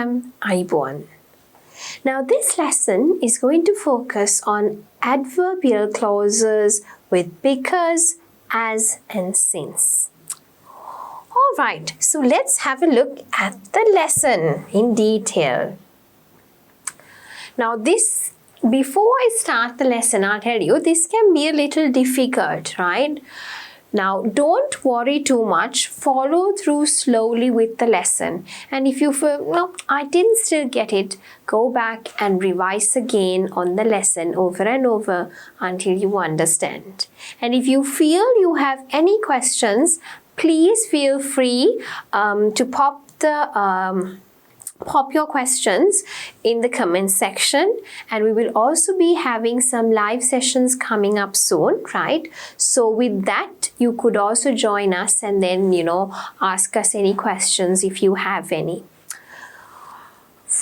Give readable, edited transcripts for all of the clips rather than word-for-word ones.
welcome, Aibuan. Now this lesson is going to focus on adverbial clauses with because, as and since. Alright, so let's have a look at the lesson in detail. Now before I start the lesson, I'll tell you, this can be a little difficult, right? Now, don't worry too much. Follow through slowly with the lesson. And if you feel, no, I didn't still get it, go back and revise again on the lesson over and over until you understand. And if you feel you have any questions, please feel free to pop your questions in the comment section, and we will also be having some live sessions coming up soon, right? So with that, you could also join us and then, ask us any questions if you have any.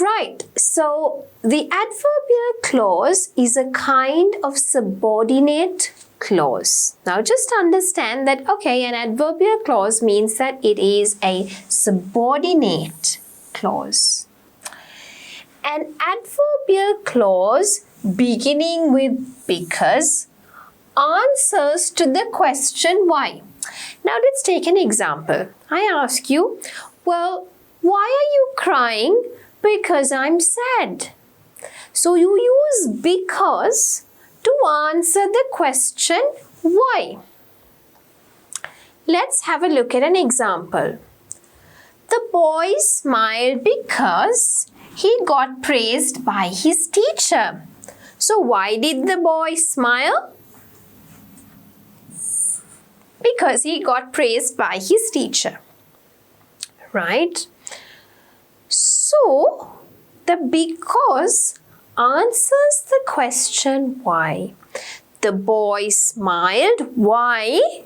Right, so the adverbial clause is a kind of subordinate clause. Now just understand that, okay, an adverbial clause means that it is a subordinate clause. An adverbial clause beginning with because answers to the question why. Now let's take an example. I ask you, well, why are you crying? Because I'm sad. So you use because to answer the question why. Let's have a look at an example. The boy smiled because he got praised by his teacher. So why did the boy smile? Because he got praised by his teacher. Right? So the because answers the question why. The boy smiled. Why?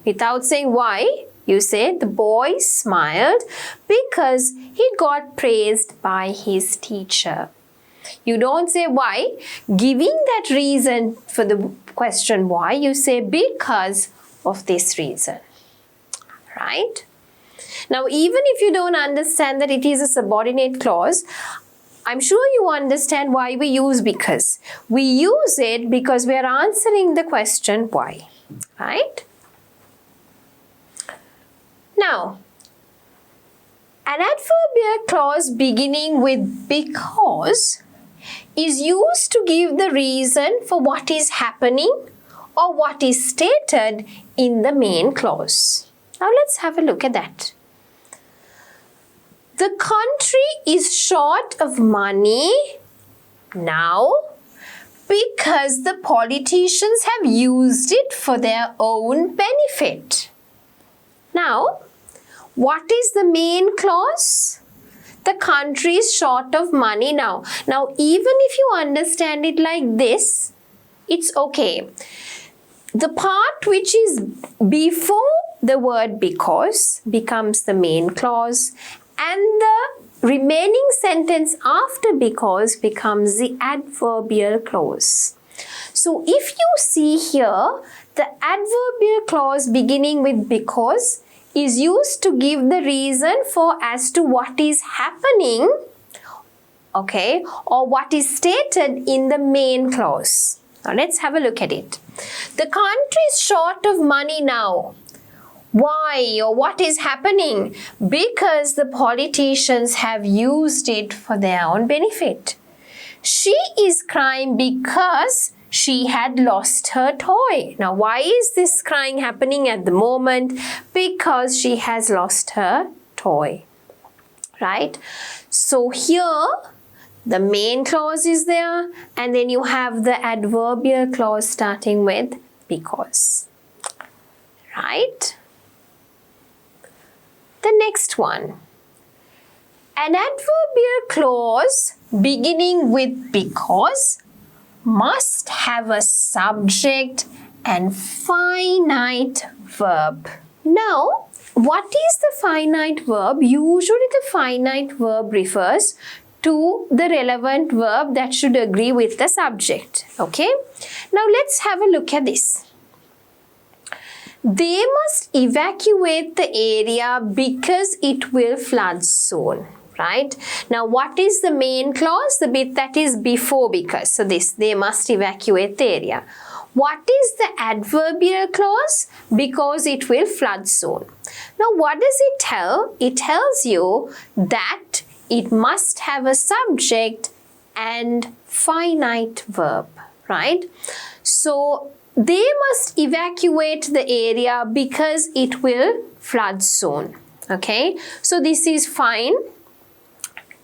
Without saying why, you say the boy smiled because he got praised by his teacher. You don't say why. Giving that reason for the question why, you say because of this reason. Right? Now, even if you don't understand that it is a subordinate clause, I'm sure you understand why we use because. We use it because we are answering the question why. Right? Now, an adverbial clause beginning with because is used to give the reason for what is happening or what is stated in the main clause. Now let's have a look at that. The country is short of money now because the politicians have used it for their own benefit. Now, what is the main clause? The country is short of money now. Now, even if you understand it like this, it's okay. The part which is before the word because becomes the main clause, and the remaining sentence after because becomes the adverbial clause. So, if you see here, the adverbial clause beginning with because is used to give the reason for as to what is happening, okay, or what is stated in the main clause. Now let's have a look at it. The country is short of money now. Why or what is happening? Because the politicians have used it for their own benefit. She is crying because she had lost her toy. Now, why is this crying happening at the moment? Because she has lost her toy. Right? So here, the main clause is there, and then you have the adverbial clause starting with because. Right? The next one. An adverbial clause beginning with because must have a subject and finite verb. Now, what is the finite verb? Usually the finite verb refers to the relevant verb that should agree with the subject. Okay? Now, let's have a look at this. They must evacuate the area because it will flood soon. right? Now, what is the main clause? The bit that is before because. So this, they must evacuate the area. What is the adverbial clause? Because it will flood soon. Now, what does it tell? It tells you that it must have a subject and finite verb, right? So, they must evacuate the area because it will flood soon, okay? So, this is fine.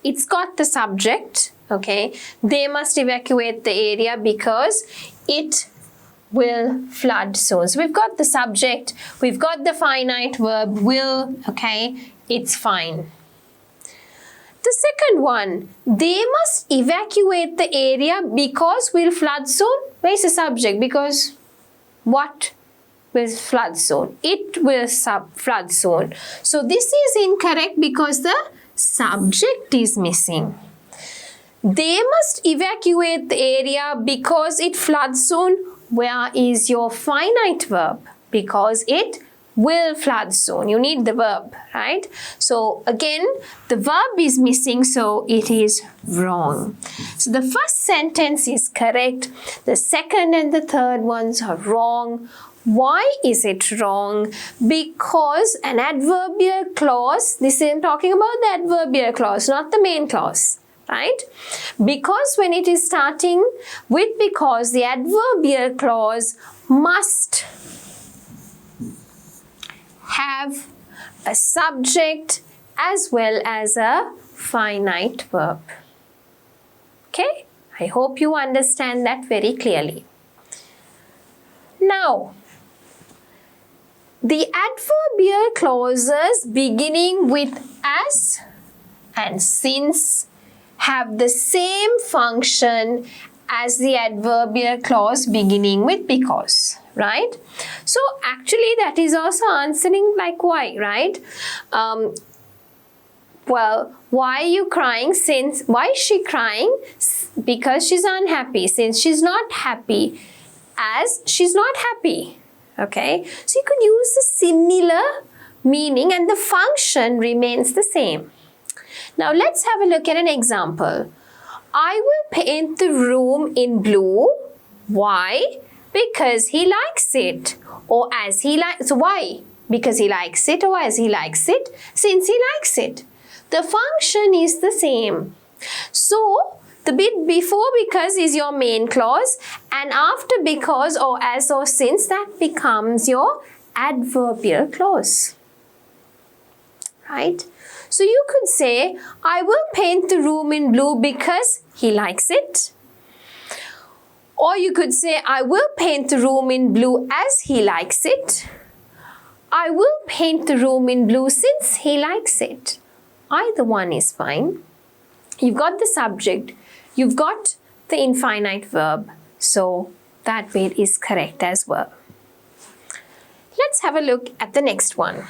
It's got the subject, okay? They must evacuate the area because it will flood soon. So we've got the subject, we've got the finite verb will, okay? It's fine. The second one, they must evacuate the area because will flood soon. Where's the subject? Because what will flood soon? It will flood soon. So this is incorrect because the subject is missing. They must evacuate the area because it floods soon. Where is your finite verb? Because it will flood soon. You need the verb, right? So again, the verb is missing, so it is wrong. So the first sentence is correct. The second and the third ones are wrong. Why is it wrong? Because an adverbial clause, this is talking about the adverbial clause, not the main clause. Right? Because when it is starting with because, the adverbial clause must have a subject as well as a finite verb. Okay? I hope you understand that very clearly. Now, the adverbial clauses beginning with as and since have the same function as the adverbial clause beginning with because, right? So actually that is also answering like why, right? Well, why are you crying? Since, why is she crying? Because she's unhappy. Since she's not happy, as she's not happy, okay? So you could use a similar meaning and the function remains the same. Now let's have a look at an example. I will paint the room in blue. Why? Because he likes it. Or as he likes. So why? Because he likes it or as he likes it. Since he likes it. The function is the same. So the bit before because is your main clause and after because or as or since that becomes your adverbial clause. Right? So you could say, I will paint the room in blue because he likes it. Or you could say, I will paint the room in blue as he likes it. I will paint the room in blue since he likes it. Either one is fine. You've got the subject. You've got the infinite verb. So that bit is correct as well. Let's have a look at the next one.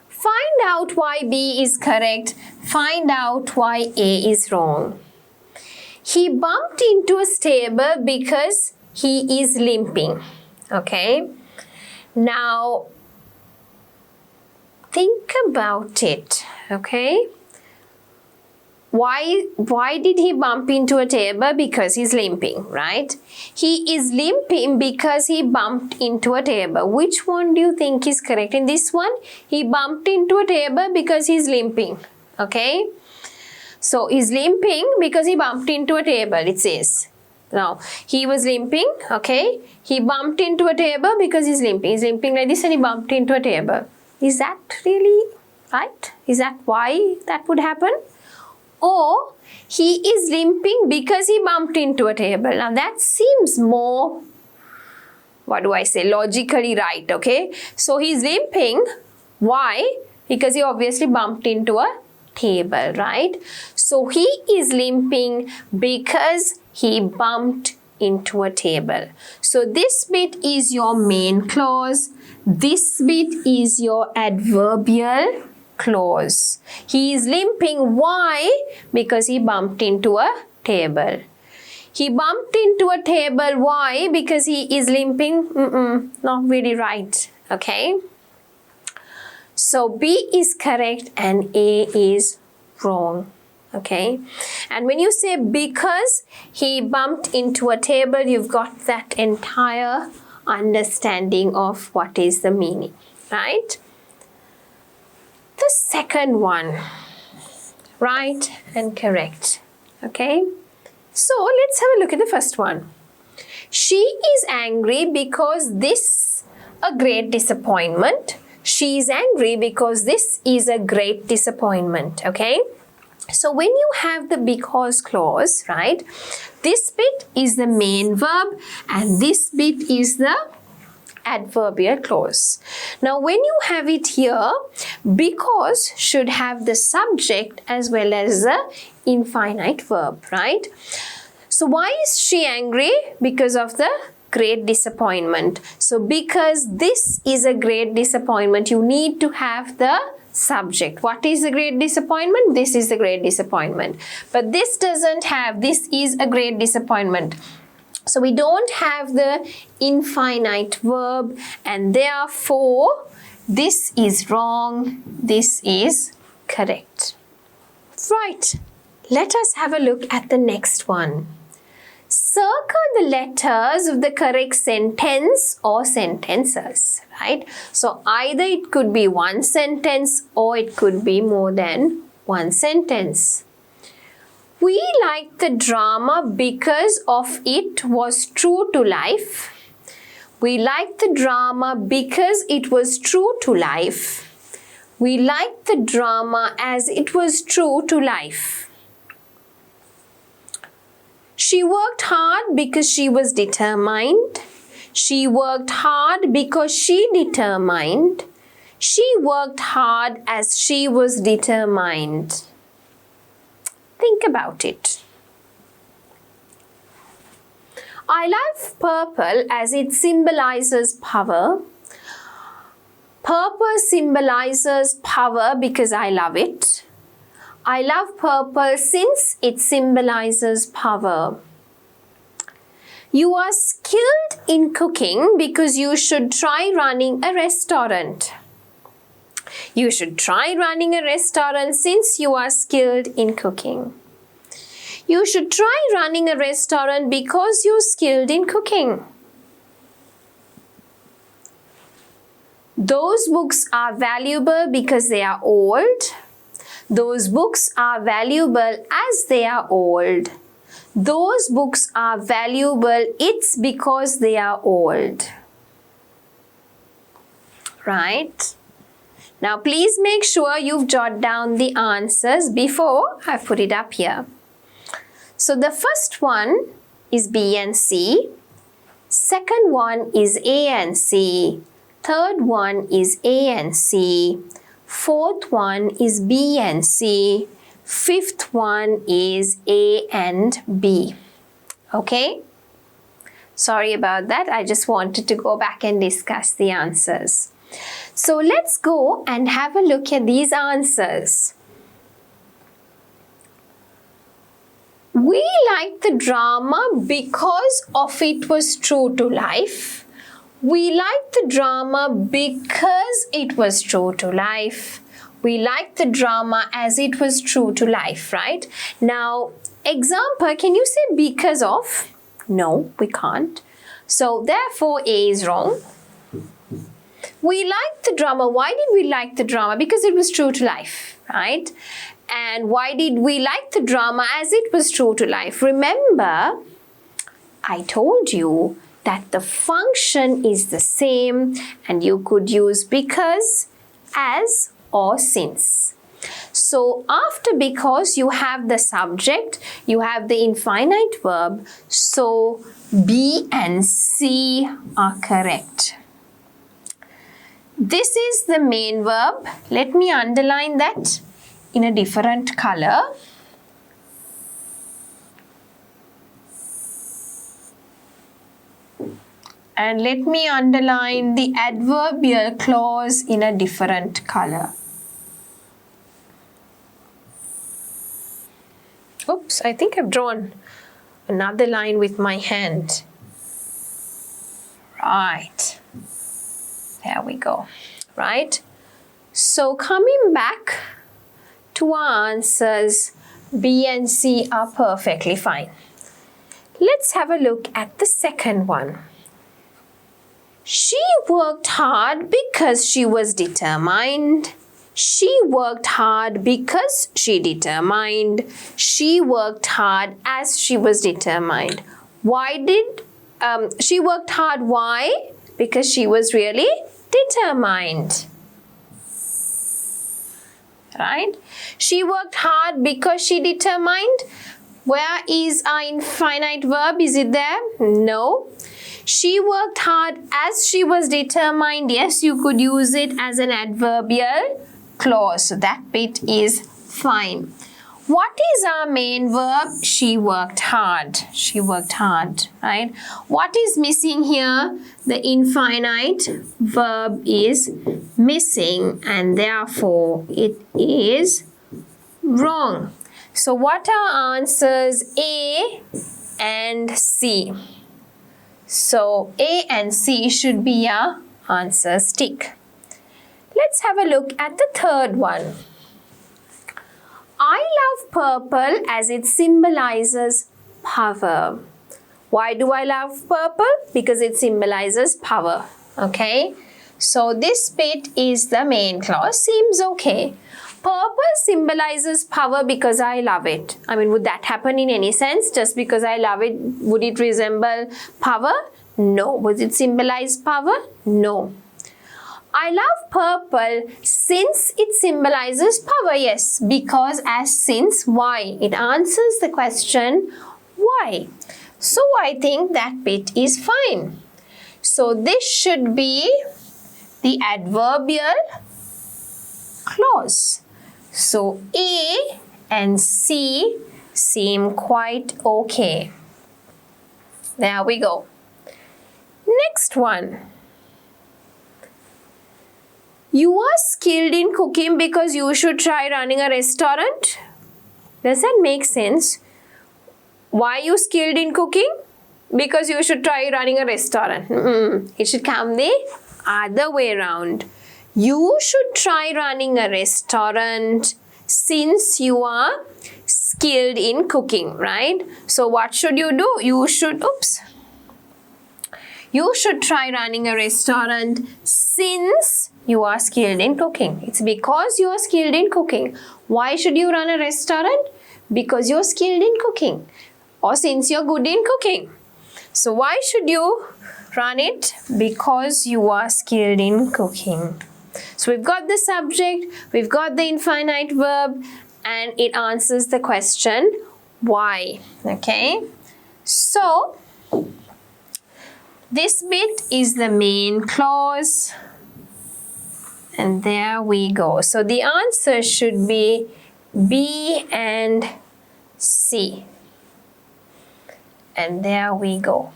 Find out why B is correct. Find out why A is wrong. He bumped into a stable because he is limping. Okay. Now, think about it. Okay. Why did he bump into a table? Because he's limping, right? He is limping because he bumped into a table. Which one do you think is correct? In this one, he bumped into a table because he's limping, okay? So, he's limping because he bumped into a table, it says. Now, he was limping, okay? He bumped into a table because he's limping. He's limping like this and he bumped into a table. Is that really right? Is that why that would happen? Or he is limping because he bumped into a table. Now that seems more, what do I say, logically right, okay? So he's limping. Why? Because he obviously bumped into a table, right? So he is limping because he bumped into a table. So this bit is your main clause. This bit is your adverbial clause. He is limping. Why? Because he bumped into a table. He bumped into a table. Why? Because he is limping. Not really right. Okay. So So B is correct and A is wrong. Okay, and when you say because he bumped into a table, you've got that entire understanding of what is the meaning, right? The second one, right and correct. Okay, so let's have a look at the first one. She is angry because this a great disappointment. She is angry because this is a great disappointment. Okay, so when you have the because clause, right, this bit is the main verb and this bit is the adverbial clause. Now when you have it here, because should have the subject as well as the infinite verb, right? So why is she angry? Because of the great disappointment. So because this is a great disappointment, you need to have the subject. What is the great disappointment? This is the great disappointment. But this doesn't have, this is a great disappointment. So we don't have the infinite verb and therefore this is wrong, this is correct. Right, let us have a look at the next one. Circle the letters of the correct sentence or sentences, right? So either it could be one sentence or it could be more than one sentence. We liked the drama because of it was true to life. We liked the drama because it was true to life. We liked the drama as it was true to life. She worked hard because she was determined. She worked hard because she determined. She worked hard as she was determined. Think about it. I love purple as it symbolizes power. Purple symbolizes power because I love it. I love purple since it symbolizes power. You are skilled in cooking because you should try running a restaurant. You should try running a restaurant since you are skilled in cooking. You should try running a restaurant because you're skilled in cooking. Those books are valuable because they are old. Those books are valuable as they are old. Those books are valuable, it's because they are old. Right? Now please make sure you've jotted down the answers before I put it up here. So the first one is B and C. Second one is A and C. Third one is A and C. Fourth one is B and C. Fifth one is A and B. Okay? Sorry about that. I just wanted to go back and discuss the answers. So let's go and have a look at these answers. We liked the drama because of it was true to life. We liked the drama because it was true to life. We liked the drama as it was true to life, right? Now, example, can you say because of? No, we can't. So, therefore, A is wrong. We liked the drama. Why did we like the drama? Because it was true to life, right? And why did we like the drama as it was true to life? Remember, I told you that the function is the same and you could use because, as, or since. So after because you have the subject, you have the infinite verb. So B and C are correct. This is the main verb. Let me underline that in a different color. And let me underline the adverbial clause in a different color. Oops, I think I've drawn another line with my hand. Right. There we go. Right? So coming back to our answers, B and C are perfectly fine. Let's have a look at the second one. She worked hard because she was determined. She worked hard because she determined. She worked hard as she was determined. Why did she worked hard? Why? Because she was really determined. Right? She worked hard because she determined. Where is our infinite verb? Is it there? No. She worked hard as she was determined. Yes, you could use it as an adverbial clause. So that bit is fine. What is our main verb? She worked hard. She worked hard, right? What is missing here? The infinite verb is missing and therefore it is wrong. So what are answers A and C? So A and C should be our answers. Tick. Let's have a look at the third one. I love purple as it symbolizes power. Why do I love purple? Because it symbolizes power. Okay. So this bit is the main clause. Seems okay. Purple symbolizes power because I love it. I mean, would that happen in any sense? Just because I love it, would it resemble power? No. Would it symbolize power? No. I love purple since it symbolizes power. Yes, because as since, why? It answers the question, why? So I think that bit is fine. So this should be the adverbial clause. So A and C seem quite okay. There we go. Next one. You are skilled in cooking because you should try running a restaurant. Does that make sense? Why are you skilled in cooking? Because you should try running a restaurant. It should come the other way around. You should try running a restaurant since you are skilled in cooking, right? So what should you do? You should try running a restaurant since you are skilled in cooking. It's because you are skilled in cooking. Why should you run a restaurant? Because you're skilled in cooking. Or since you're good in cooking. So why should you run it? Because you are skilled in cooking. So we've got the subject, we've got the infinite verb, and it answers the question, why? Okay. So this bit is the main clause. And there we go. So the answer should be B and C. And there we go.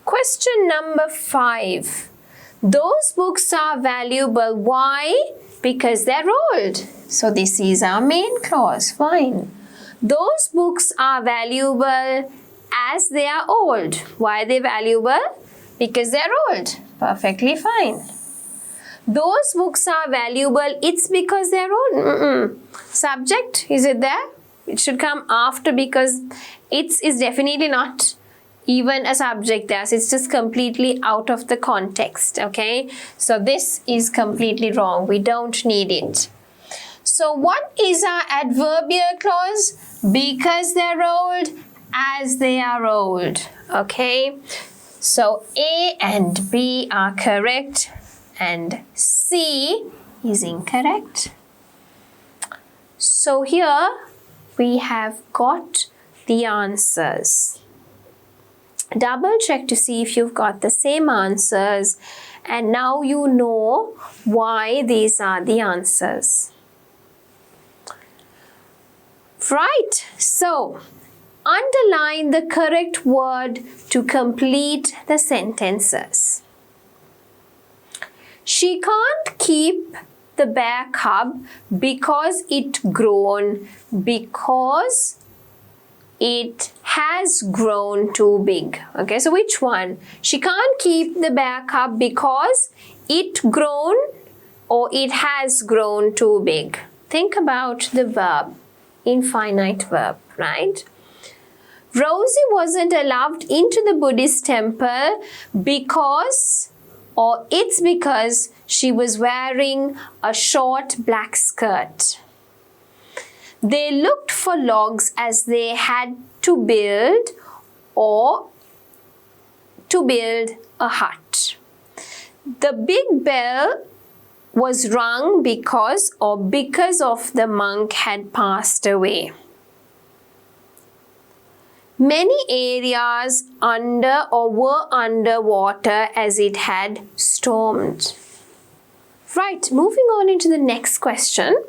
Question number 5. Those books are valuable. Why? Because they're old. So this is our main clause. Fine. Those books are valuable as they are old. Why are they valuable? Because they're old. Perfectly fine. Those books are valuable. It's because they're old. Subject, is it there? It should come after because it's is definitely not even a subject there. So it's just completely out of the context. Okay. So this is completely wrong. We don't need it. So what is our adverbial clause? Because they're old, as they are old. Okay. So A and B are correct and C is incorrect. So here we have got the answers. Double check to see if you've got the same answers, and now you know why these are the answers. Right, so underline the correct word to complete the sentences. She can't keep the bear cub because it has grown too big. Okay, so which one? She can't keep the bear cub because it grown or it has grown too big. Think about the verb, infinite verb, right? Rosie wasn't allowed into the Buddhist temple because, or it's because she was wearing a short black skirt. They looked for logs as they had to build a hut. The big bell was rung because of the monk had passed away. Many areas were underwater as it had stormed. Right, moving on into the next question.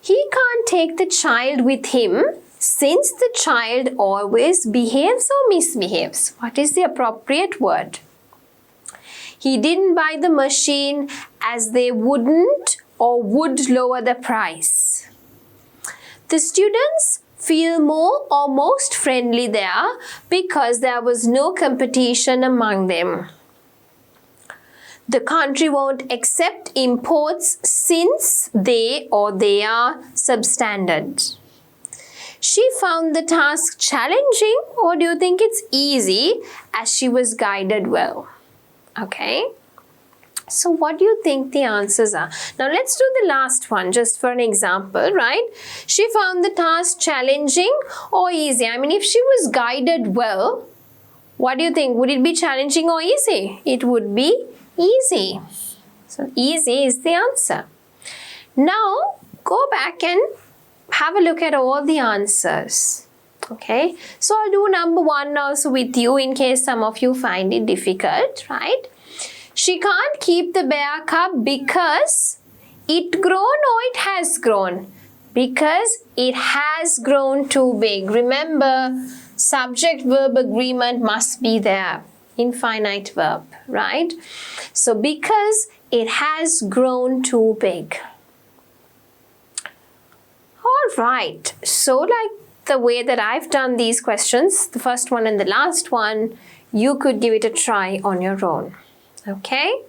He can't take the child with him since the child always behaves or misbehaves. What is the appropriate word? He didn't buy the machine as they wouldn't or would lower the price. The students feel more or most friendly there because there was no competition among them. The country won't accept imports since they are substandard. She found the task challenging, or do you think it's easy as she was guided well? Okay. So what do you think the answers are? Now let's do the last one just for an example, right? She found the task challenging or easy. I mean, if she was guided well, what do you think? Would it be challenging or easy? It would be easy. So easy is the answer. Now go back and have a look at all the answers. Okay. So I'll do number 1 also with you in case some of you find it difficult, right? She can't keep the bear cub because it grown or it has grown? Because it has grown too big. Remember, subject-verb agreement must be there. Infinite verb, right? So, because it has grown too big. All right. So, like the way that I've done these questions, the first one and the last one, you could give it a try on your own. Okay?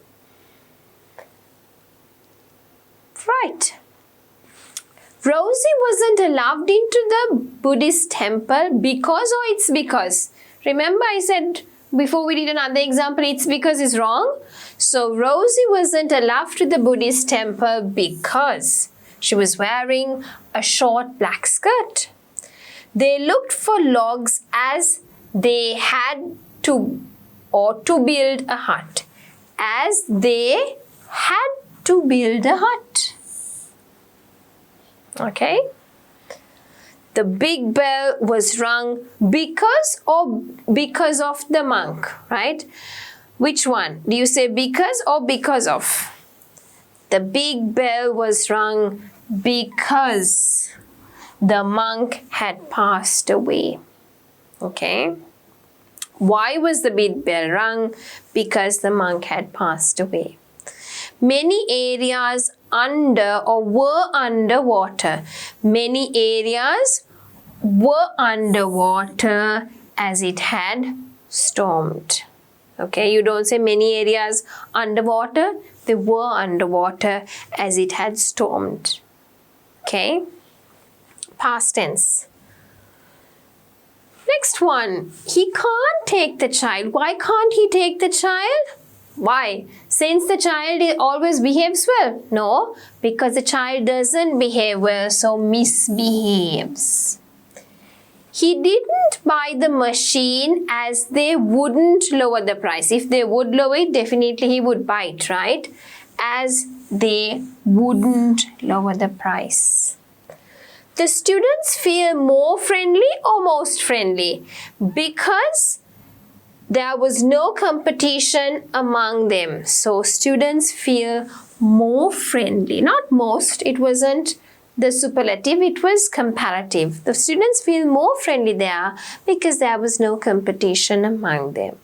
Right. Rosie wasn't allowed into the Buddhist temple because, or it's because. Remember I said before we did another example, it's because is wrong. So Rosie wasn't allowed to the Buddhist temple because she was wearing a short black skirt. They looked for logs as they had to build a hut. As they had to build a hut. Okay. The big bell was rung because of the monk, right? Which one? Do you say because or because of? The big bell was rung because the monk had passed away. Okay. Why was the big bell rung? Because the monk had passed away. Many areas were underwater. Many areas were underwater as it had stormed. Okay, you don't say many areas underwater. They were underwater as it had stormed. Okay, past tense. Next one, he can't take the child. Why can't he take the child? Why? Since the child always behaves well. No, because the child doesn't behave well, so misbehaves. He didn't buy the machine as they wouldn't lower the price. If they would lower it, definitely he would buy it, right? As they wouldn't lower the price. The students feel more friendly or most friendly because there was no competition among them. So students feel more friendly. Not most, it wasn't the superlative, it was comparative. The students feel more friendly there because there was no competition among them.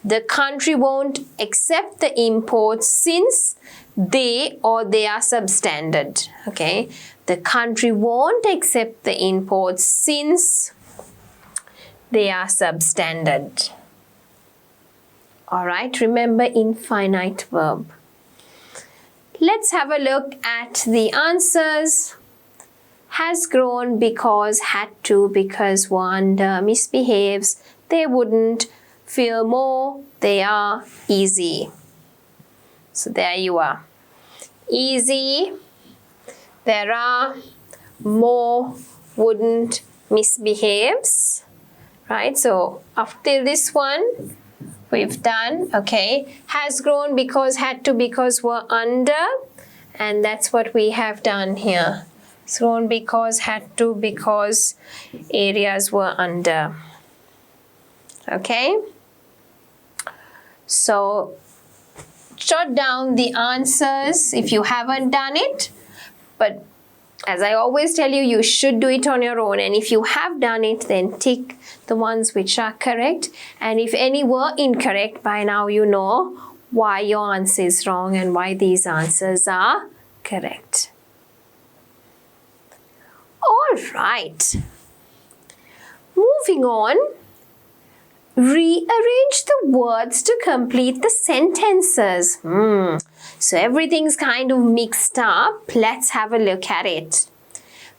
The country won't accept the imports since they are substandard. Okay. The country won't accept the imports since they are substandard. Alright, remember infinite verb. let's have a look at the answers. Has grown because, had to because, were under, misbehaves, they wouldn't, feel more, they are, easy. So there you are. Easy, there are, more, wouldn't, misbehaves. Right, so up till this one we've done. Okay, has grown because, had to because, were under, and that's what we have done here. It's grown because, had to because, areas were under. Okay, so jot down the answers if you haven't done it, but as I always tell you, you should do it on your own, and if you have done it, then tick the ones which are correct, and if any were incorrect, by now you know why your answer is wrong and why these answers are correct. All right, moving on. Rearrange the words to complete the sentences. So everything's kind of mixed up. Let's have a look at it.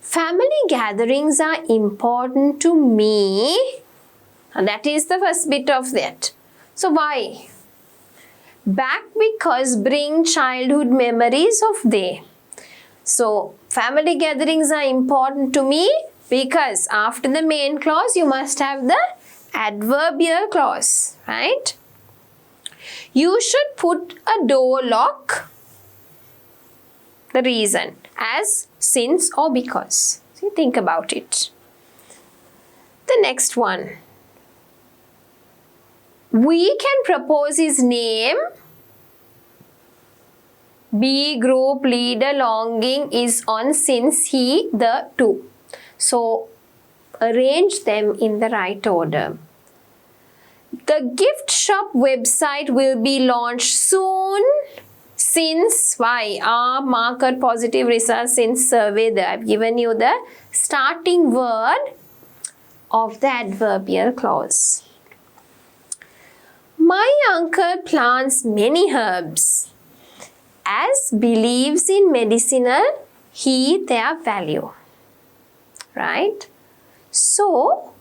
Family gatherings are important to me. And that is the first bit of that. So why? Back because bring childhood memories of they. So family gatherings are important to me because after the main clause you must have the adverbial clause, right? You should put a door lock, the reason, as since or because. So you think about it. The next one. We can propose his name. B group leader longing is on since he the two. So arrange them in the right order. The gift shop website will be launched soon. Since, why? Market positive results since survey there. I've given you the starting word of the adverbial clause. My uncle plants many herbs. As believes in medicinal, their value. Right? So,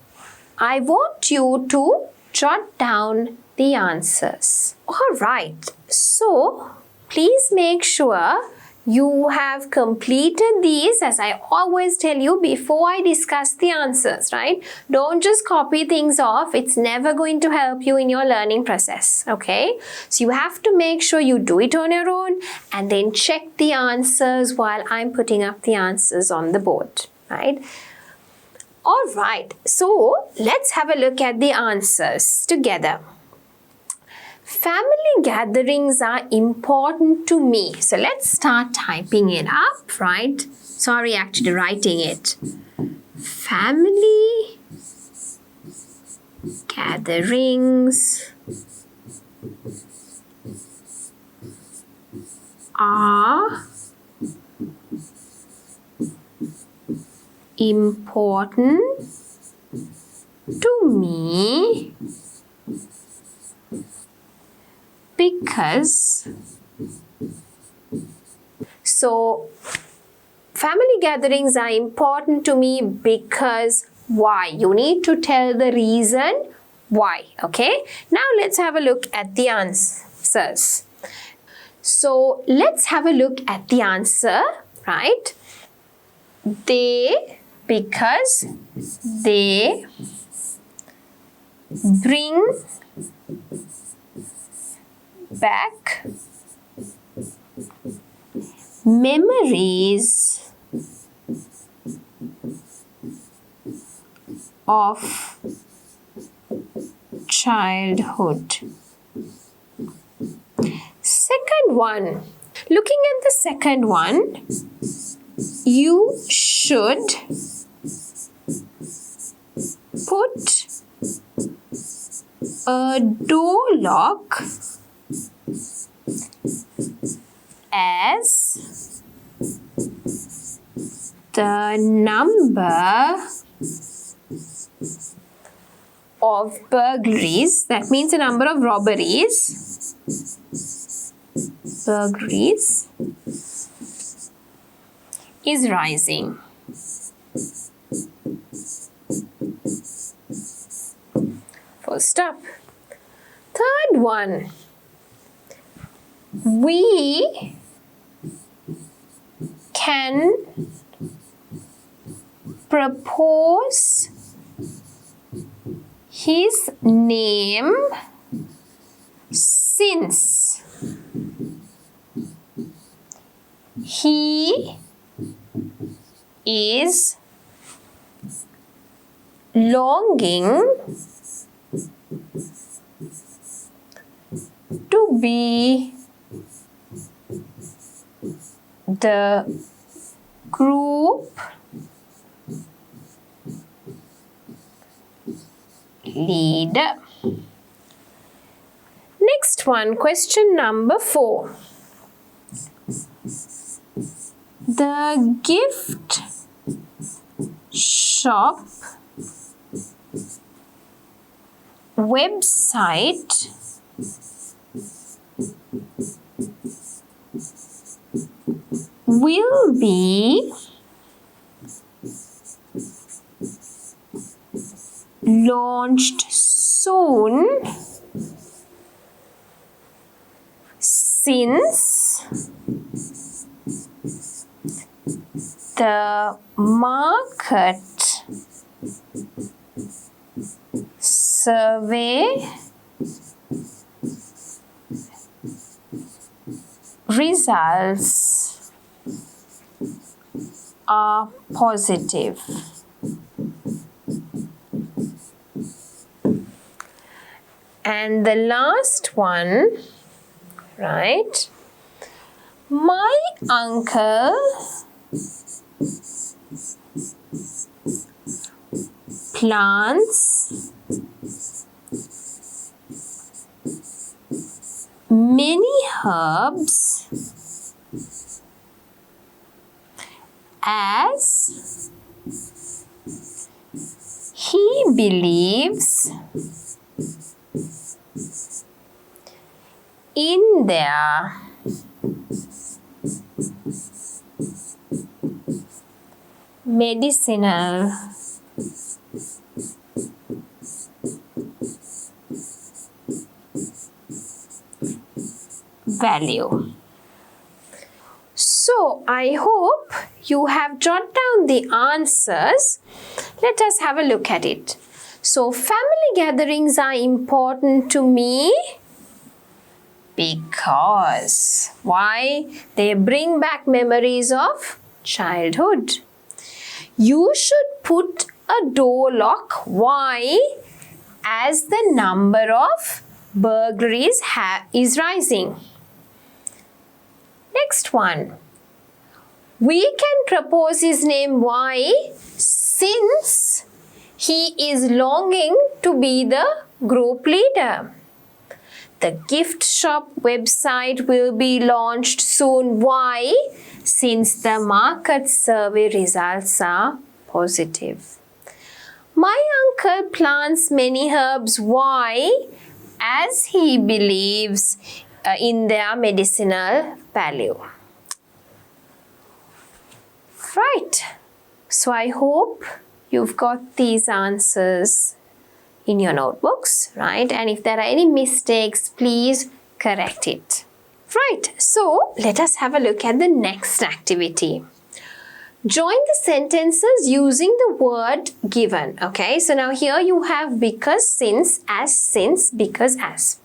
I want you to jot down the answers. Alright, so please make sure you have completed these, as I always tell you, before I discuss the answers, right? Don't just copy things off. It's never going to help you in your learning process, okay? So you have to make sure you do it on your own and then check the answers while I'm putting up the answers on the board, right? Alright, so let's have a look at the answers together. Family gatherings are important to me. So let's start typing it up, right? Sorry, actually writing it. Family gatherings are important to me because, so family gatherings are important to me because why? You need to tell the reason why, okay? Now let's have a look at the answers. So let's have a look at the answer, right? They, because they bring back memories of childhood. Second one, looking at the second one, you should put a door lock as the number of burglaries, that means the number of robberies, burglaries is rising. Full stop. Third one. We can propose his name since he is longing to be the group leader. Next one, question number 4. The gift shop website will be launched soon since the market survey results are positive. And the last one, right? My uncle plants many herbs as he believes in their medicinal value. So, I hope you have jotted down the answers. Let us have a look at it. So, family gatherings are important to me because why? They bring back memories of childhood. You should put a door lock. Why? As the number of burglaries is rising. Next one. We can propose his name. Why? Since he is longing to be the group leader. The gift shop website will be launched soon. Why? Since the market survey results are positive. My uncle plants many herbs. Why? As he believes in their medicinal value. Right. So I hope you've got these answers in your notebooks, right? And if there are any mistakes, please correct it. Right. So let us have a look at the next activity. Join the sentences using the word given. Okay. So now here you have because, since, because, as.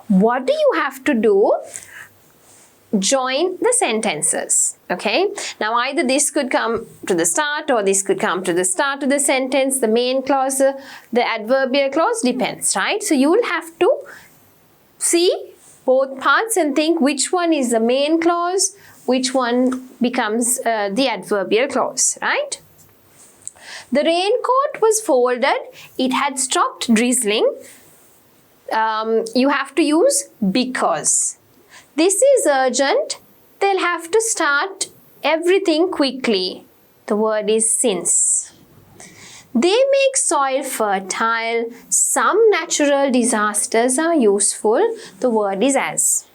What do you have to do? Join the sentences. Okay. Now either this could come to the start or this could come to the start of the sentence, the main clause, the adverbial clause, depends, right? So you will have to see both parts and think which one is the main clause, which one becomes the adverbial clause, right? The raincoat was folded. It had stopped drizzling. You have to use because. This is urgent. They'll have to start everything quickly. The word is since. They make soil fertile. Some natural disasters are useful. The word is as.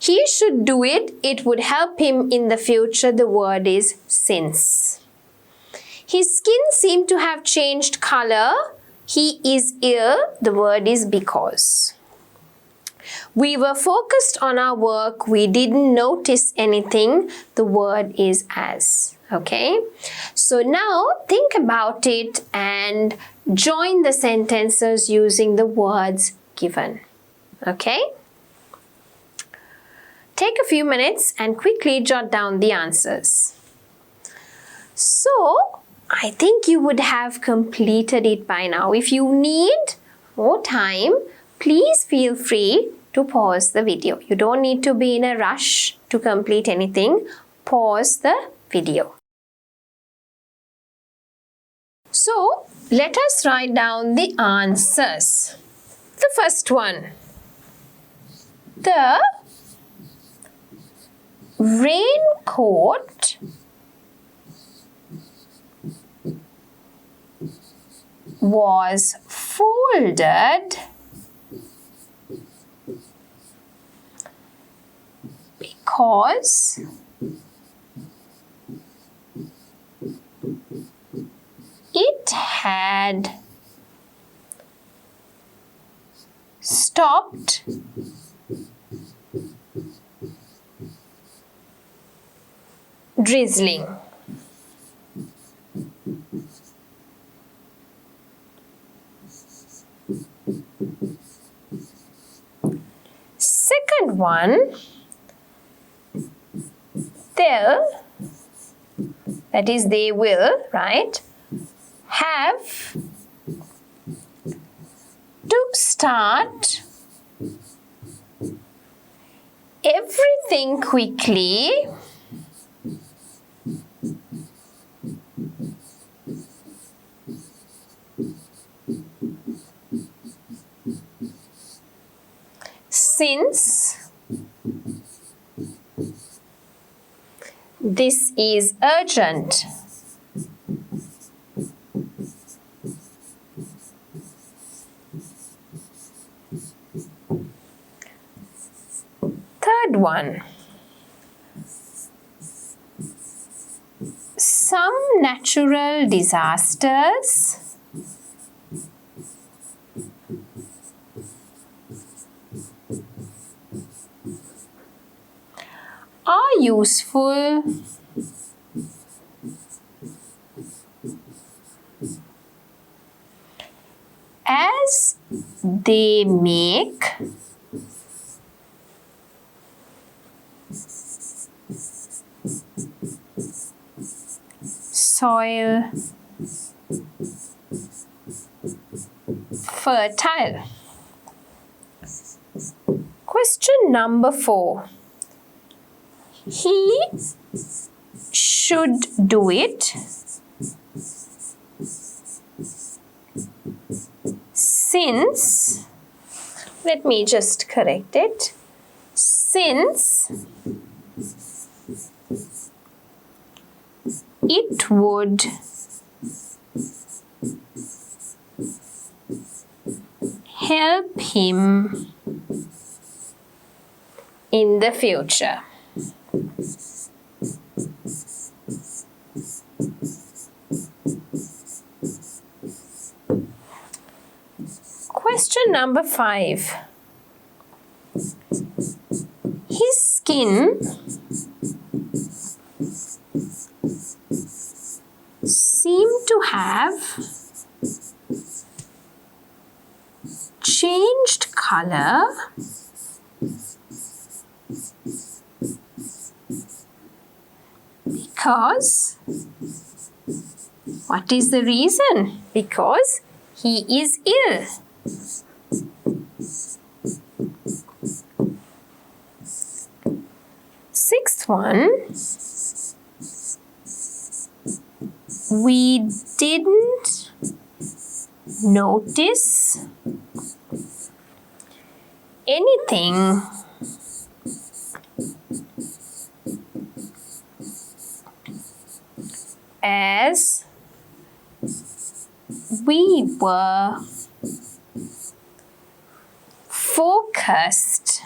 he should do it, it would help him in the future. The word is since. His skin seemed to have changed color. He is ill. The word is because. We were focused on our work. We didn't notice anything. The word is as. Okay? So now think about it and join the sentences using the words given. Okay? Take a few minutes and quickly jot down the answers. So, I think you would have completed it by now. If you need more time, please feel free to pause the video. You don't need to be in a rush to complete anything. Pause the video. So, let us write down the answers. The first one. The raincoat was folded because it had stopped drizzling. Second one, they'll, that is they will, right, have to start everything quickly since this is urgent. Third one. Some natural disasters are useful as they make soil fertile. Question number 4. He should do it since, let me just correct it, since it would help him in the future. Question number 5. His skin seemed to have changed color because, what is the reason? Because he is ill. Sixth one, we didn't notice anything as we were focused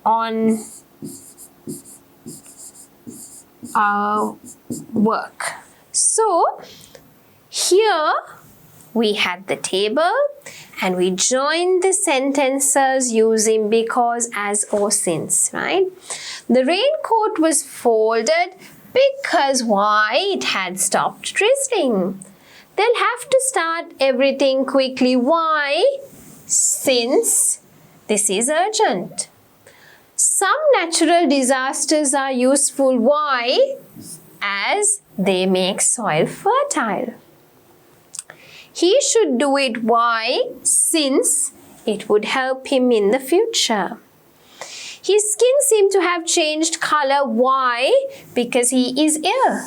on our work. So here we had the table and we joined the sentences using because, as, or since, right? The raincoat was folded because why? It had stopped drizzling. They'll have to start everything quickly. Why? Since this is urgent. Some natural disasters are useful. Why? As they make soil fertile. He should do it. Why? Since it would help him in the future. His skin seemed to have changed color. Why? Because he is ill.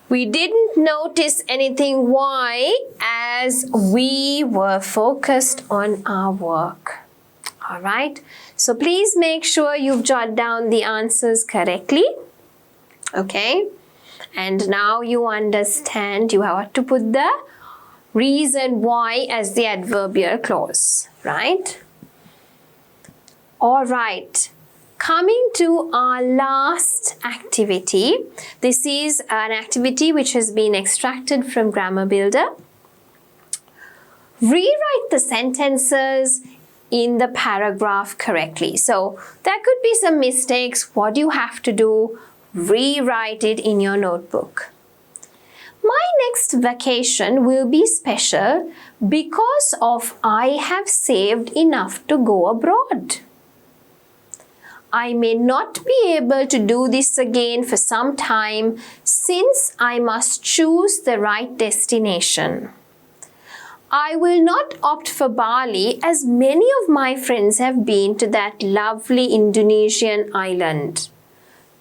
We didn't notice anything. Why? As we were focused on our work. All right. So please make sure you've jotted down the answers correctly. Okay. And now you understand you have to put the reason why as the adverbial clause, right? All right. Coming to our last activity. This is an activity which has been extracted from Grammar Builder. Rewrite the sentences in the paragraph correctly. So there could be some mistakes. What do you have to do? Rewrite it in your notebook. My next vacation will be special because of I have saved enough to go abroad. I may not be able to do this again for some time since I must choose the right destination. I will not opt for Bali as many of my friends have been to that lovely Indonesian island.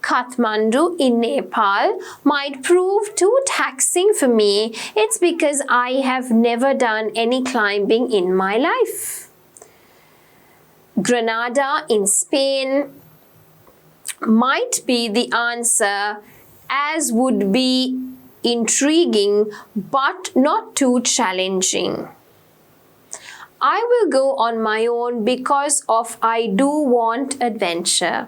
Kathmandu in Nepal might prove too taxing for me. It's because I have never done any climbing in my life. Granada in Spain might be the answer, as would be intriguing but not too challenging. I will go on my own because of I do want adventure.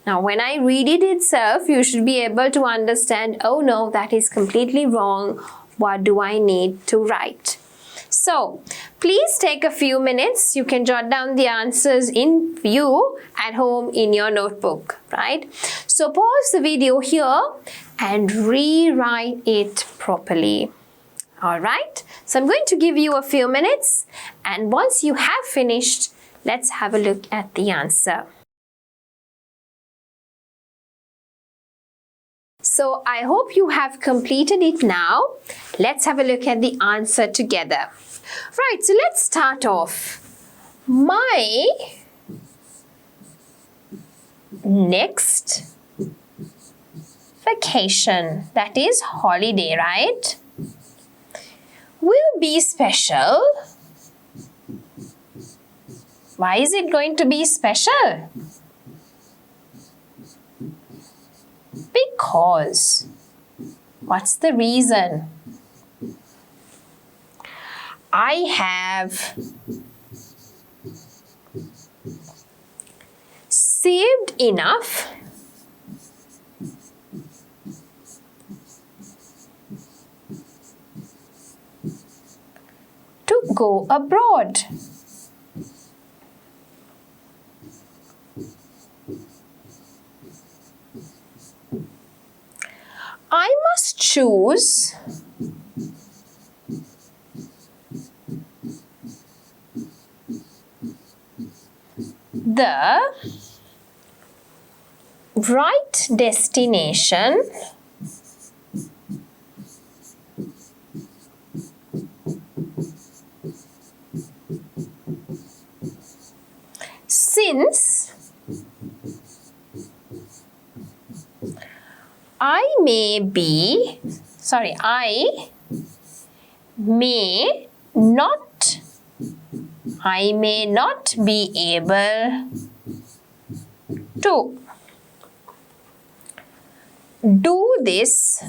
Now when I read it itself, you should be able to understand, oh no, that is completely wrong. What do I need to write? So please take a few minutes. You can jot down the answers in view at home in your notebook, right? So pause the video here and rewrite it properly. All right. So I'm going to give you a few minutes, and once you have finished, let's have a look at the answer. So I hope you have completed it now. Let's have a look at the answer together. Right, so let's start off. My next vacation, that is holiday, right, will be special. Why is it going to be special? Because. What's the reason? I have saved enough to go abroad. I must choose the right destination since I may not be able to do this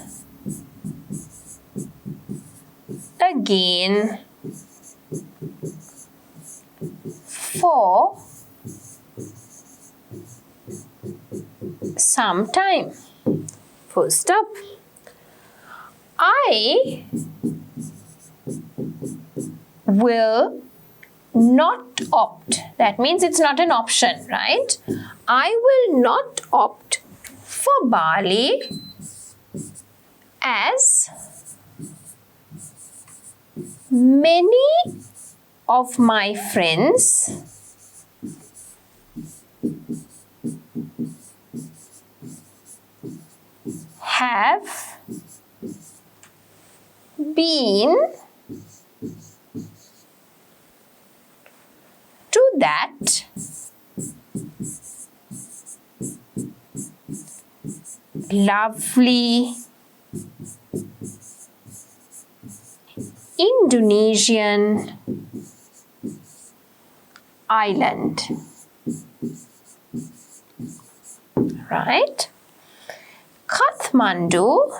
again for some time. Full stop. I will not opt. That means it's not an option, right? I will not opt for Bali as many of my friends have been to that lovely Indonesian island. Right? Kathmandu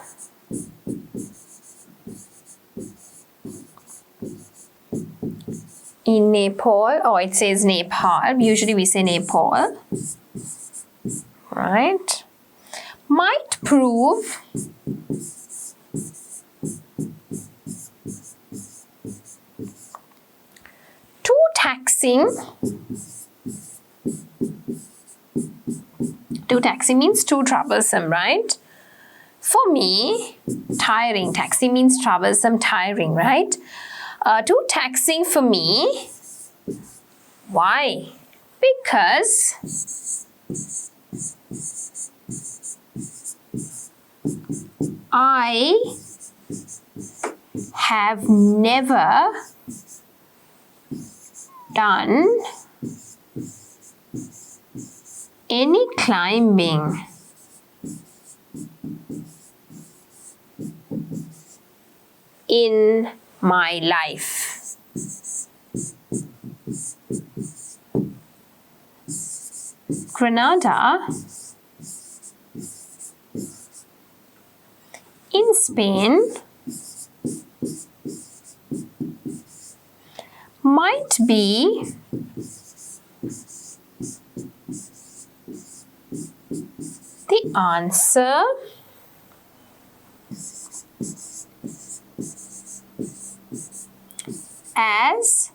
in Nepal, or it says Nepal, usually we say Nepal, right, might prove too taxing. Too taxing means too troublesome, right? For me, tiring. Taxing means troublesome, tiring, right? Too taxing for me. Why? Because I have never done any climbing in my life. Granada in Spain might be the answer as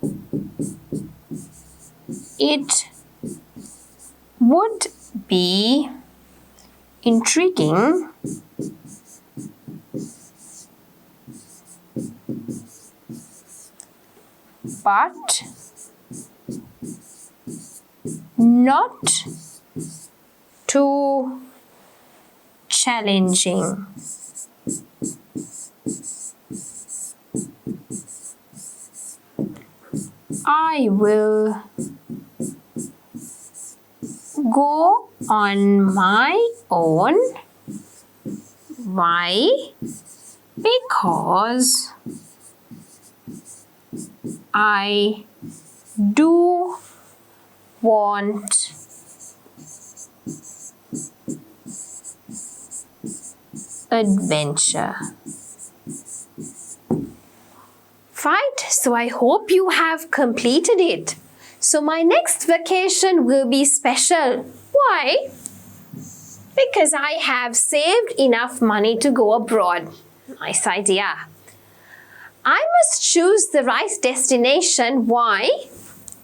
it would be intriguing but not too challenging. I will go on my own. Why? Because I do want adventure. Right, so I hope you have completed it. So my next vacation will be special. Why? Because I have saved enough money to go abroad. Nice idea. I must choose the right destination. Why?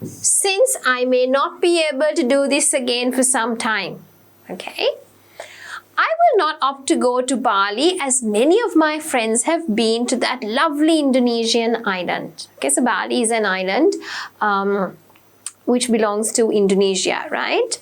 Since I may not be able to do this again for some time. Okay? I will not opt to go to Bali as many of my friends have been to that lovely Indonesian island. Okay, so Bali is an island which belongs to Indonesia, right?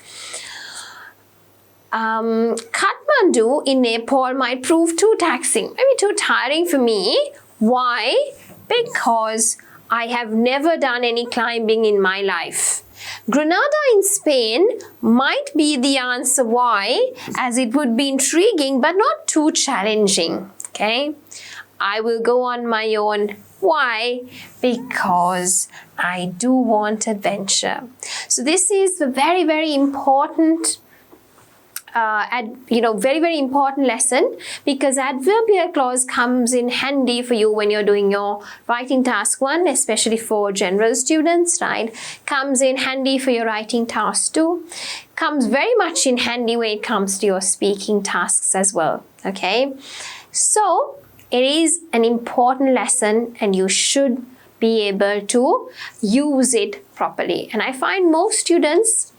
Kathmandu in Nepal might prove too taxing, maybe too tiring for me. Why? Because I have never done any climbing in my life. Granada in Spain might be the answer. Why? As it would be intriguing but not too challenging. Okay? I will go on my own. Why? Because I do want adventure. So this is a very, very important very, very important lesson, because adverbial clause comes in handy for you when you're doing your writing task 1, especially for general students, right? Comes in handy for your writing task 2. Comes very much in handy when it comes to your speaking tasks as well, okay? So it is an important lesson and you should be able to use it properly. And I find most students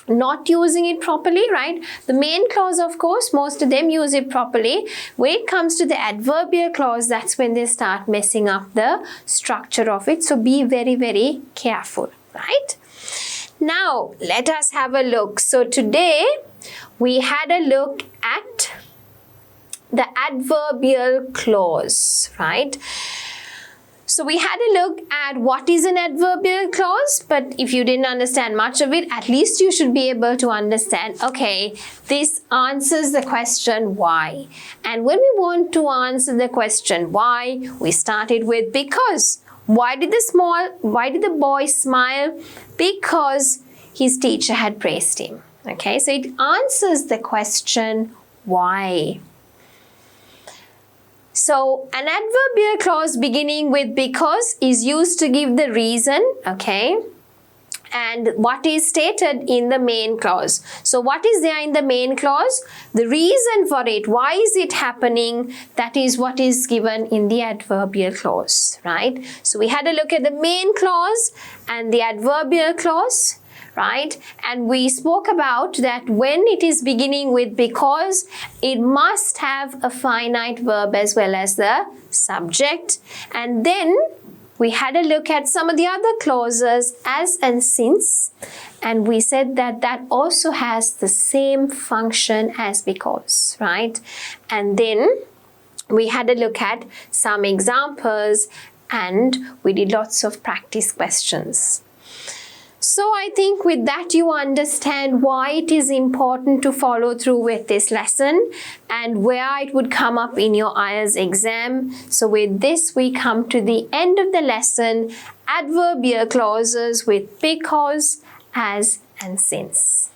not using it properly, right? The main clause, of course, most of them use it properly. When it comes to the adverbial clause, that's when they start messing up the structure of it. So be very, very careful, right? Now, let us have a look. So today, we had a look at the adverbial clause, right? So we had a look at what is an adverbial clause, but if you didn't understand much of it, at least you should be able to understand, okay, this answers the question why. And when we want to answer the question why, we started with because. Why did the boy smile? Because his teacher had praised him. Okay, so it answers the question why. So an adverbial clause beginning with because is used to give the reason, okay, and what is stated in the main clause. So what is there in the main clause? The reason for it, why is it happening, that is what is given in the adverbial clause, right? So we had a look at the main clause and the adverbial clause, right? And we spoke about that when it is beginning with because, it must have a finite verb as well as the subject. And then we had a look at some of the other clauses as and since, and we said that that also has the same function as because, right? And then we had a look at some examples and we did lots of practice questions. So I think with that you understand why it is important to follow through with this lesson and where it would come up in your IELTS exam. So with this we come to the end of the lesson, adverbial clauses with because, as and since.